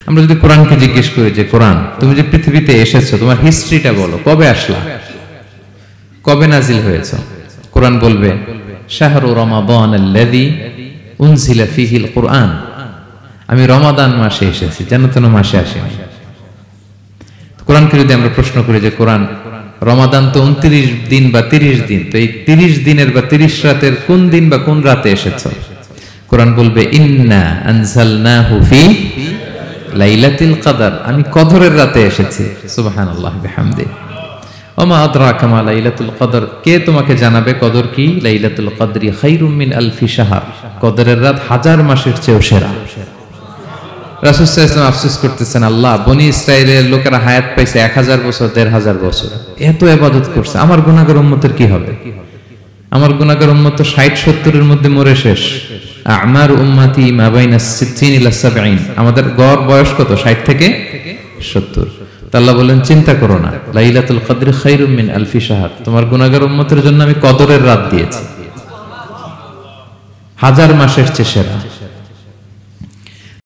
আমরা যদি কোরআনকে জিজ্ঞেস করি যে কোরআন তুমি যে পৃথিবীতে এসেছো তোমার হিস্ট্রিটা বলো, কবে আসলা, কবে নাজিল হয়েছে? কোরআন বলবে শাহরু রমাদান আল্লাযী উনজিলা ফীহিল কুরআন, আমি রমাদান মাসে এসেছি, যেন তেন মাসে আসিনি। কোরআনকে যদি আমরা প্রশ্ন করি যে কোরআন রমাদান তো 29 দিন বা 30 দিন, তো এই 30 দিনের বা 30 রাতের কোন দিন বা কোন রাতে এসেছো? কোরআন বলবে ইন্না আনজালনাহু ফি লাইলাতুল কদর, আমি কদরের রাতে এসেছি। সুবহানাল্লাহ বিহামদিহি। ওমা আদরাকা মা লাইলাতুল কদর, কে তোমাকে জানাবে কদর কি? লাইলাতুল কদরি খায়রুম মিন আলফি শাহর, কদরের রাত 1000 মাসের চেয়েও সেরা। রাসূল সাল্লাল্লাহু আলাইহি ওয়াসাল্লাম আফসোস করতেছেন, আল্লাহ বনি ইসরাইলের লোকেরা হায়াত পাইছে 1000 বছর, 1500 বছর, এত ইবাদত করছে, আমার গুনাহগার উম্মতের কি হবে? আমার গুনাহগার উম্মত তো 60-70 এর মধ্যে মরে শেষ। আমার উম্মতি মা বাইনা 60 ইলা 70, আমাদের গড় বয়স কত? 60 থেকে 70। আল্লাহ বলেন চিন্তা করো না, লাইলাতুল কদর খায়রুম মিন আলফি শাহর, তোমার গুনাহগার উম্মতের জন্য আমি কদরের রাত দিয়েছি, 1000 মাসের চেয়ে সেরা।